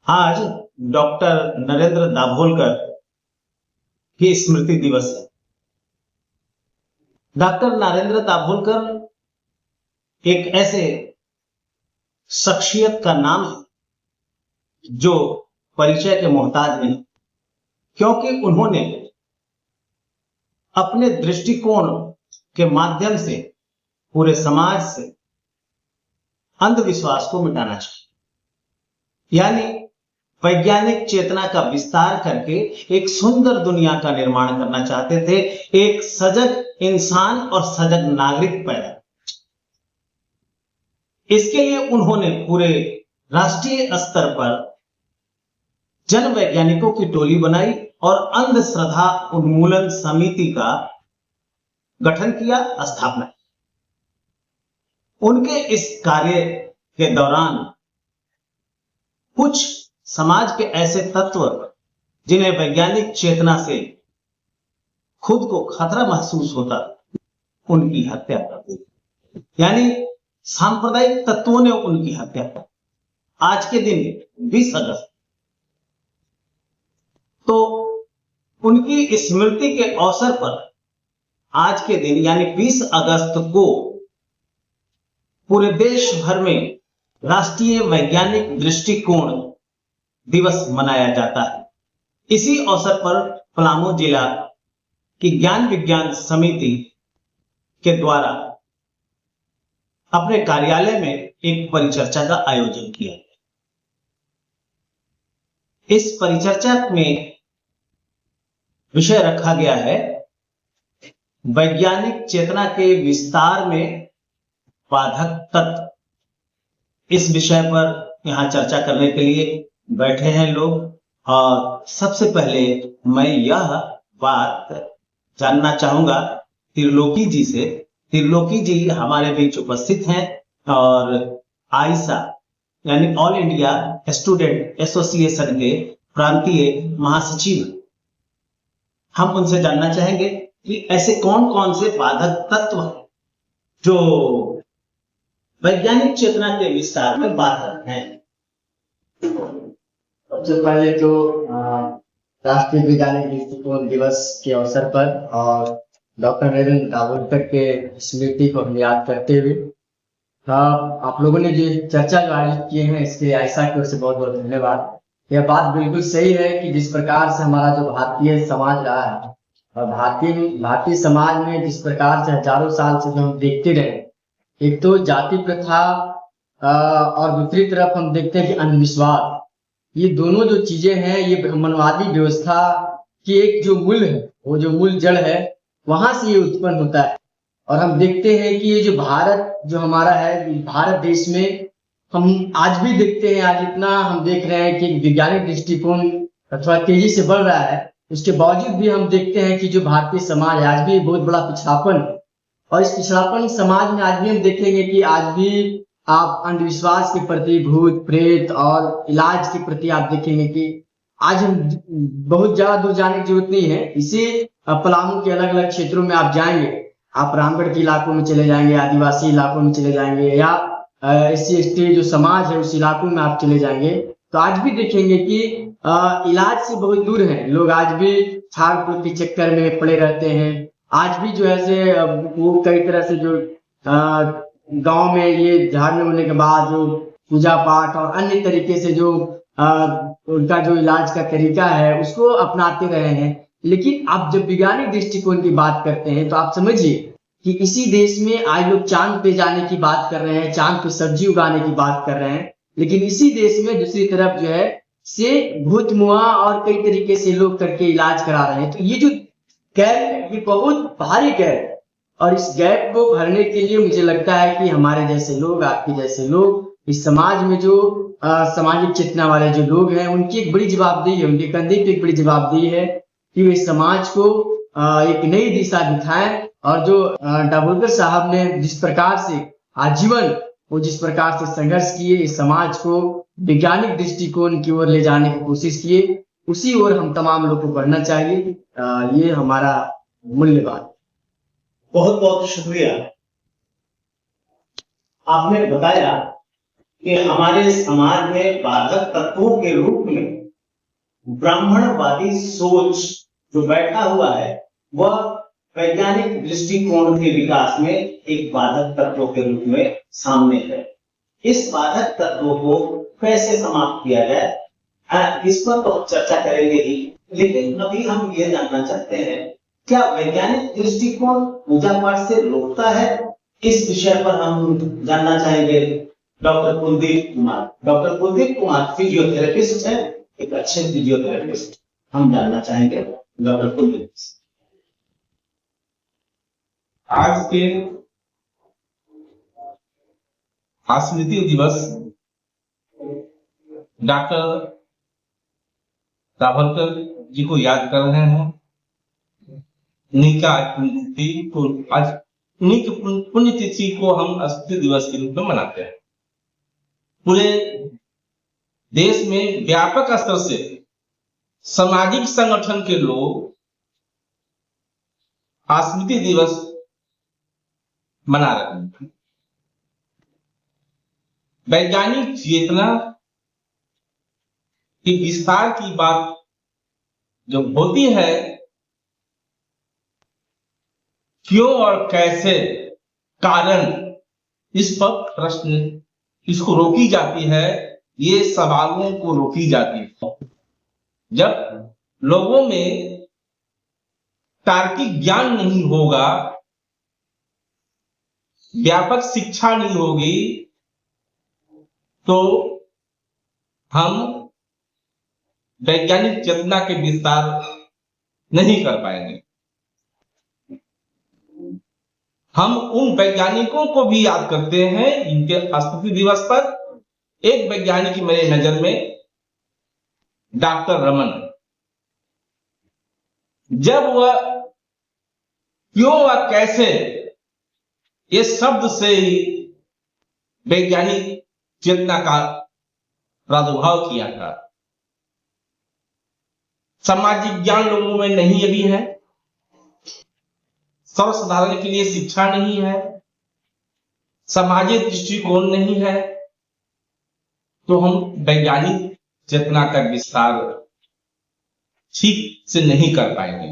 आज डॉक्टर नरेंद्र दाभोलकर की स्मृति दिवस है। डॉक्टर नरेंद्र दाभोलकर एक ऐसे शख्सियत का नाम है जो परिचय के मोहताज नहीं, क्योंकि उन्होंने अपने दृष्टिकोण के माध्यम से पूरे समाज से अंधविश्वास को मिटाना चाहिए, यानी वैज्ञानिक चेतना का विस्तार करके एक सुंदर दुनिया का निर्माण करना चाहते थे, एक सजग इंसान और सजग नागरिक पैदा। इसके लिए उन्होंने पूरे राष्ट्रीय स्तर पर जन वैज्ञानिकों की टोली बनाई और अंधश्रद्धा उन्मूलन समिति का गठन किया, स्थापना की। उनके इस कार्य के दौरान कुछ समाज के ऐसे तत्व जिन्हें वैज्ञानिक चेतना से खुद को खतरा महसूस होता, उनकी हत्या कर दी, यानी सांप्रदायिक तत्वों ने उनकी हत्या कर। आज के दिन 20 अगस्त, तो उनकी स्मृति के अवसर पर आज के दिन यानी 20 अगस्त को पूरे देश भर में राष्ट्रीय वैज्ञानिक दृष्टिकोण दिवस मनाया जाता है। इसी अवसर पर पलामू जिला की ज्ञान विज्ञान समिति के द्वारा अपने कार्यालय में एक परिचर्चा का आयोजन किया। इस परिचर्चा में विषय रखा गया है वैज्ञानिक चेतना के विस्तार में बाधक तत्व। इस विषय पर यहां चर्चा करने के लिए बैठे हैं लोग, और सबसे पहले मैं यह बात जानना चाहूंगा त्रिलोकी जी से। त्रिलोकी जी हमारे बीच उपस्थित हैं और आइसा यानी ऑल इंडिया स्टूडेंट एसोसिएशन के प्रांतीय महासचिव। हम उनसे जानना चाहेंगे कि ऐसे कौन कौन से बाधक तत्व हैं जो वैज्ञानिक चेतना के विस्तार में बाधक हैं। सबसे पहले तो राष्ट्रीय वैज्ञानिक दृष्टिकोण दिवस के अवसर पर और डॉक्टर नरेंद्र दाभोलकर के स्मृति को हम याद करते हुए आप लोगों ने जो चर्चा जो आयोजित किए हैं, इसके आयशा की ओर से बहुत बहुत धन्यवाद। यह बात बिल्कुल सही है कि जिस प्रकार से हमारा जो भारतीय समाज रहा है और भारतीय समाज में जिस प्रकार से हजारों साल से जो हम देखते रहे, एक तो जाति प्रथा और दूसरी तरफ हम देखते हैं कि अंधविश्वास, ये दोनों जो चीजें हैं ये ब्राह्मणवादी व्यवस्था की एक जो मूल है, वो जो मूल जड़ है, वहां से ये उत्पन्न होता है। और हम देखते हैं कि ये जो भारत जो हमारा है, भारत देश में हम आज भी देखते हैं, आज इतना हम देख रहे हैं कि वैज्ञानिक दृष्टिकोण अथवा तेजी से बढ़ रहा है, उसके बावजूद भी हम देखते हैं कि जो भारतीय समाज है आज भी बहुत बड़ा पिछड़ापन है। और इस पिछड़ापन समाज में आज भी हम देखेंगे कि आज भी आप अंधविश्वास के प्रति, भूत प्रेत और इलाज के प्रति आप देखेंगे कि आज हम बहुत ज्यादा दूर जाने की जरूरत नहीं है। इसे पलामू के अलग अलग क्षेत्रों में आप जाएंगे, आप रामगढ़ के इलाकों में चले जाएंगे, आदिवासी इलाकों में चले जाएंगे, या SC/ST जो समाज है उस इलाकों में आप चले जाएंगे, तो आज भी देखेंगे कि इलाज से बहुत दूर है लोग। आज भी झाड़ फूक के चक्कर में पड़े रहते हैं। आज भी जो है वो कई तरह से जो गांव में ये झाड़ने होने के बाद जो पूजा पाठ और अन्य तरीके से जो उनका जो इलाज का तरीका है उसको अपनाते रहे हैं। लेकिन आप जब वैज्ञानिक दृष्टिकोण की बात करते हैं तो आप समझिए कि इसी देश में आज लोग चांद पे जाने की बात कर रहे हैं, चांद पे सब्जी उगाने की बात कर रहे हैं, लेकिन इसी देश में दूसरी तरफ जो है से भूत मुआ और कई तरीके से लोग करके इलाज करा रहे हैं। तो ये जो गैप है ये बहुत भारी गैप है, और इस गैप को भरने के लिए मुझे लगता है कि हमारे जैसे लोग, आपके जैसे लोग, इस समाज में जो सामाजिक चेतना वाले जो लोग हैं, उनकी एक बड़ी जवाबदेही है, उनके कंधे पे एक बड़ी जवाबदेही है कि वे समाज को एक नई दिशा दिखाएं। और जो दाभोलकर साहब ने जिस प्रकार से आजीवन वो जिस प्रकार से संघर्ष किए, इस समाज को वैज्ञानिक दृष्टिकोण की ओर ले जाने की कोशिश किए, उसी ओर हम तमाम लोग को बढ़ना चाहिए। ये हमारा मूल्यवान। बहुत बहुत शुक्रिया। आपने बताया कि हमारे समाज में बाधक तत्वों के रूप में ब्राह्मणवादी सोच जो बैठा हुआ है, वह वैज्ञानिक दृष्टिकोण के विकास में एक बाधक तत्व के रूप में सामने है। इस बाधक तत्व को कैसे समाप्त किया जाए, इस पर तो चर्चा करेंगे ही, लेकिन अभी हम ये जानना चाहते हैं, क्या वैज्ञानिक दृष्टिकोण पूजा पाठ से रोकता है? इस विषय पर हम जानना चाहेंगे doctor Kuldeep Kumar. Doctor Kuldeep Kumar physiotherapist है, एक अच्छे फिजियोथेरेपिस्ट। हम जानना चाहेंगे डॉक्टर कुलदीप। आज के स्मृति दिवस डॉक्टर दाभोलकर जी को याद कर रहे हैं। उन्हीं का आज उन्हीं की पुण्यतिथि को हम स्मृति दिवस के रूप में मनाते हैं। पूरे देश में व्यापक स्तर से सामाजिक संगठन के लोग स्मृति दिवस मना रहे हैं। वैज्ञानिक चेतना के विस्तार की बात जब होती है, क्यों और कैसे कारण, इस पर प्रश्न इसको रोकी जाती है, ये सवालों को रोकी जाती है। जब लोगों में तार्किक ज्ञान नहीं होगा, व्यापक शिक्षा नहीं होगी, तो हम वैज्ञानिक चेतना के विस्तार नहीं कर पाएंगे। हम उन वैज्ञानिकों को भी याद करते हैं इनके स्मृति दिवस पर। एक वैज्ञानिक मेरे नजर में डॉक्टर रमन, जब वह क्यों व कैसे ये शब्द से ही वैज्ञानिक चेतना का प्रादुर्भाव किया था। सामाजिक ज्ञान लोगों में नहीं अभी है, सर्वसाधारण के लिए शिक्षा नहीं है, सामाजिक दृष्टिकोण नहीं है, तो हम वैज्ञानिक चेतना का विस्तार ठीक से नहीं कर पाएंगे।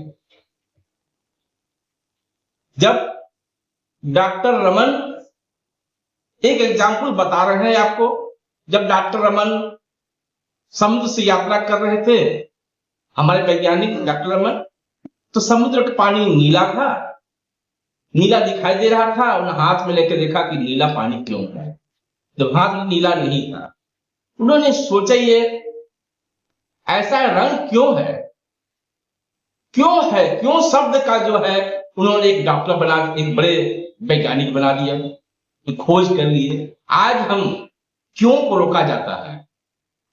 जब डॉक्टर रमन, एक एग्जाम्पल बता रहे हैं आपको, जब डॉक्टर रमन समुद्र से यात्रा कर रहे थे, हमारे वैज्ञानिक डॉक्टर रमन, तो समुद्र का पानी नीला था, नीला दिखाई दे रहा था। उन्होंने हाथ में लेकर देखा कि नीला पानी क्यों है, जब हाथ में नीला नहीं था। उन्होंने सोचा ये ऐसा रंग क्यों है, क्यों शब्द का जो है उन्होंने एक डॉक्टर बना, एक बड़े वैज्ञानिक बना दिया, खोज कर लिए। आज हम क्यों को रोका जाता है,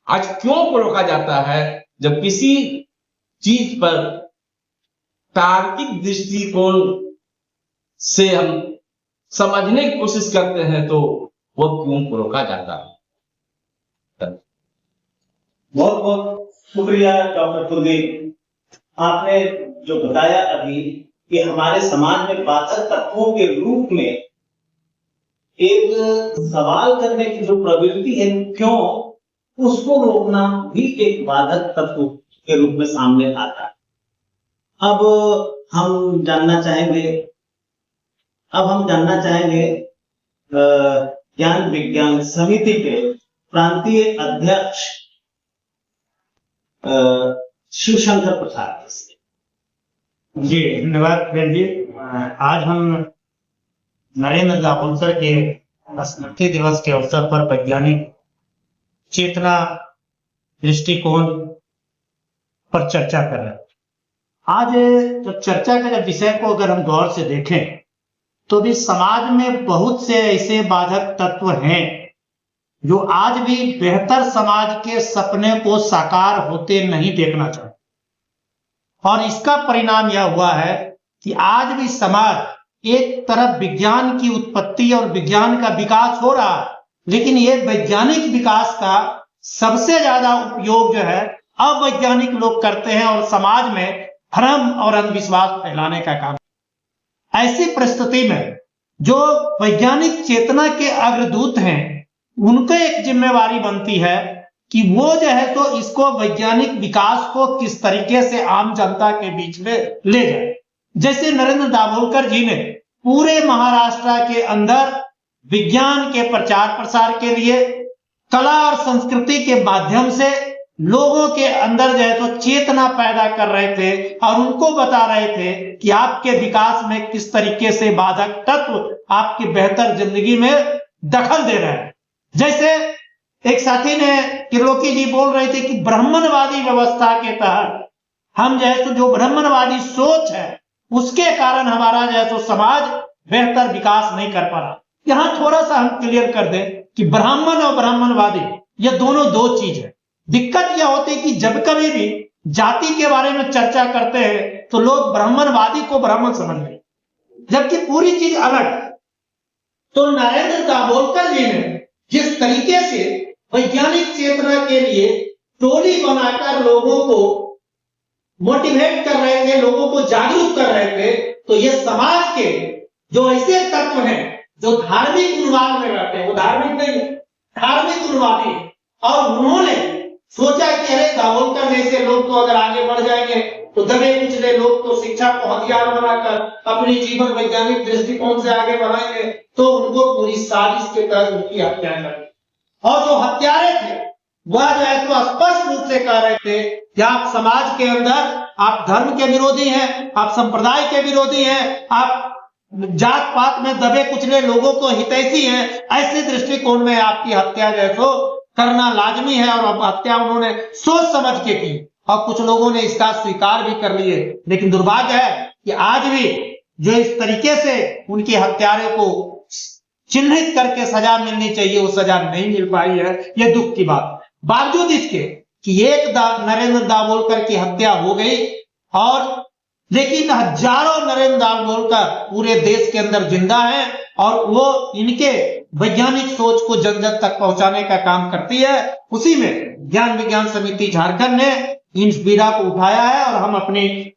आज क्यों को रोका जाता है? जब किसी चीज पर तार्किक दृष्टिकोण से हम समझने की कोशिश करते हैं तो वो क्यों को रोका जाता है। बहुत बहुत शुक्रिया डॉक्टर कुलदीप। आपने जो बताया अभी कि हमारे समाज में बाधक तत्वों के रूप में एक सवाल करने की जो प्रवृत्ति है, क्यों, उसको रोकना भी एक बाधक तत्व के रूप में सामने आता है। अब हम जानना चाहेंगे ज्ञान विज्ञान समिति के प्रांतीय अध्यक्ष शिवशंकर प्रसाद जी। धन्यवाद बेन जी। आज हम नरेंद्र दाभोलकर के स्मृति दिवस के अवसर पर वैज्ञानिक चेतना दृष्टिकोण पर चर्चा कर रहे हैं। आज जब चर्चा के विषय को अगर हम गौर से देखें तो भी समाज में बहुत से ऐसे बाधक तत्व हैं जो आज भी बेहतर समाज के सपने को साकार होते नहीं देखना चाहते, और इसका परिणाम यह हुआ है कि आज भी समाज एक तरफ विज्ञान की उत्पत्ति और विज्ञान का विकास हो रहा है, लेकिन ये वैज्ञानिक विकास का सबसे ज्यादा उपयोग जो है अवैज्ञानिक लोग करते हैं और समाज में भ्रम और अंधविश्वास फैलाने का काम। ऐसी परिस्थिति में जो वैज्ञानिक चेतना के अग्रदूत हैं उनको एक जिम्मेवारी बनती है कि वो जो है तो इसको वैज्ञानिक विकास को किस तरीके से आम जनता के बीच में ले जाए। जैसे नरेंद्र दाभोलकर जी ने पूरे महाराष्ट्र के अंदर विज्ञान के प्रचार प्रसार के लिए कला और संस्कृति के माध्यम से लोगों के अंदर जो है तो चेतना पैदा कर रहे थे और उनको बता रहे थे कि आपके विकास में किस तरीके से बाधक तत्व आपकी बेहतर जिंदगी में दखल दे रहे हैं। जैसे एक साथी ने त्रिलोकी जी बोल रहे थे कि ब्राह्मणवादी व्यवस्था के तहत हम जो है तो जो ब्राह्मणवादी सोच है उसके कारण हमारा जो है तो समाज बेहतर विकास नहीं कर पा रहा। यहां थोड़ा सा हम क्लियर कर दें कि ब्राह्मण और ब्राह्मणवादी ये दोनों दो चीज है। दिक्कत यह होती है कि जब कभी भी जाति के बारे में चर्चा करते हैं तो लोग ब्राह्मणवादी को ब्राह्मण समझ रहे, जबकि पूरी चीज अलग है। तो नरेंद्र दाभोलकर जी ने जिस तरीके से वैज्ञानिक चेतना के लिए टोली बनाकर लोगों को मोटिवेट कर रहे थे, लोगों को जागरूक कर रहे थे, तो ये समाज के जो ऐसे तत्व हैं जो धार्मिक उन्माद में रहते हैं, वो धार्मिक नहीं है, धार्मिक उन्मादी, और उन्होंने सोचा कि अरे दाभोलकर जैसे लोग तो अगर आगे बढ़ जाएंगे तो दबे कुचले लोग तो शिक्षा को हथियार बनाकर अपनी जीवन वैज्ञानिक दृष्टिकोण से आगे बढ़ाएंगे, तो उनको पूरी साजिश के तहत उनकी हत्या कर। और जो हत्यारे थे वह जो है तो स्पष्ट रूप से कह रहे थे कि आप समाज के अंदर आप धर्म के विरोधी हैं, आप संप्रदाय के विरोधी हैं, आप जात पात में दबे कुचले लोगों को हितैषी हैं, ऐसे दृष्टिकोण में आपकी हत्या जो है तो करना लाजमी है। और हत्या उन्होंने सोच समझ के की और कुछ लोगों ने इसका स्वीकार भी कर लिए। लेकिन दुर्भाग्य है कि आज भी जो इस तरीके से उनके हत्यारे को चिन्हित करके सजा मिलनी चाहिए वो सजा नहीं मिल पाई है, ये दुख की बात। बावजूद इसके कि एक नरेंद्र दाभोलकर की हत्या हो गई, और लेकिन हजारों नरेंद्र दाभोलकर पूरे देश के अंदर जिंदा है और वो इनके वैज्ञानिक सोच को जन जन तक पहुंचाने का काम करती है। उसी में ज्ञान विज्ञान समिति झारखंड ने इन पीड़ा को उठाया है और हम अपनी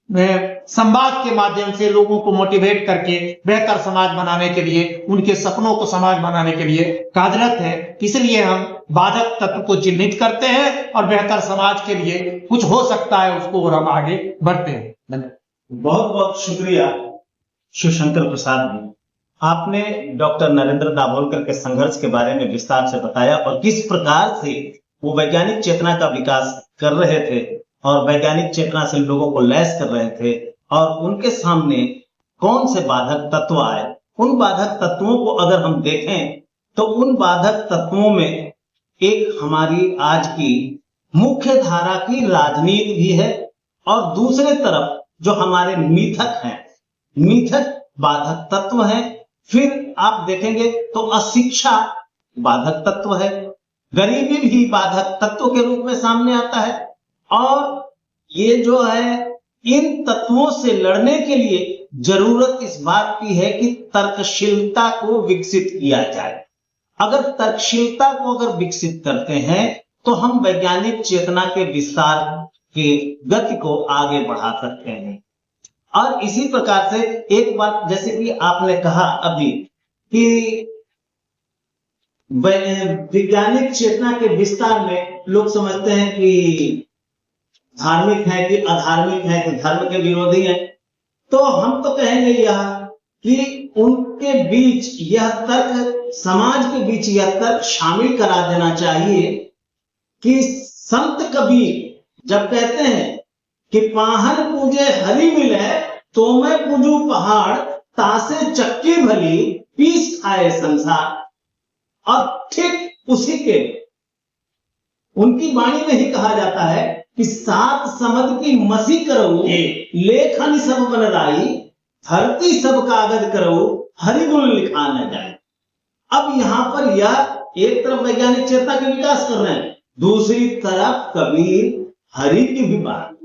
संवाद के माध्यम से लोगों को मोटिवेट करके बेहतर समाज बनाने के लिए, उनके सपनों को समाज बनाने के लिए कार्यरत है। इसलिए हम बाधक तत्व को चिन्हित करते हैं और बेहतर समाज के लिए कुछ हो सकता है उसको और हम आगे बढ़ते हैं। धन्यवाद। बहुत बहुत शुक्रिया शिवशंकर प्रसाद जी, आपने डॉक्टर नरेंद्र दाभोलकर के संघर्ष के बारे में विस्तार से बताया और किस प्रकार से वो वैज्ञानिक चेतना का विकास कर रहे थे और वैज्ञानिक चेतना से लोगों को लैस कर रहे थे, और उनके सामने कौन से बाधक तत्व आए। उन बाधक तत्वों को अगर हम देखें तो उन बाधक तत्वों में एक हमारी आज की मुख्य धारा की राजनीति भी है, और दूसरे तरफ जो हमारे मिथक हैं, मिथक बाधक तत्व है। फिर आप देखेंगे तो अशिक्षा बाधक तत्व है, गरीबी भी बाधक तत्व के रूप में सामने आता है। और ये जो है इन तत्वों से लड़ने के लिए जरूरत इस बात की है कि तर्कशीलता को विकसित किया जाए। अगर तर्कशीलता को अगर विकसित करते हैं तो हम वैज्ञानिक चेतना के विस्तार की गति को आगे बढ़ा सकते हैं। और इसी प्रकार से एक बात जैसे कि आपने कहा अभी कि वैज्ञानिक चेतना के विस्तार में लोग समझते हैं कि धार्मिक है कि अधार्मिक है कि धर्म के विरोधी है, तो हम तो कहेंगे यह कि उनके बीच यह तर्क, समाज के बीच यह तर्क शामिल करा देना चाहिए कि संत कबीर जब कहते हैं कि पाहन पूजे हरि मिले तो मैं पूजू पहाड़, तासे चक्की भली पीस खाए संसार। और ठीक उसी के उनकी वाणी में ही कहा जाता है कि सात समद की मसी करो लेखन सब बन राई, धरती सब कागज करो हरि गुण लिखा न जाए। अब यहां पर यह एक तरफ वैज्ञानिक चेतना का विकास कर रहे हैं, दूसरी तरफ कबीर हरि की भी बात।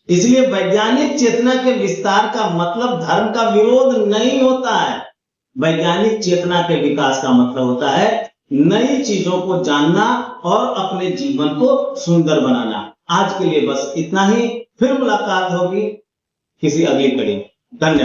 इसलिए वैज्ञानिक चेतना के विस्तार का मतलब धर्म का विरोध नहीं होता है। वैज्ञानिक चेतना के विकास का मतलब होता है नई चीजों को जानना और अपने जीवन को सुंदर बनाना। आज के लिए बस इतना ही, फिर मुलाकात होगी किसी अगली कड़ी। धन्यवाद।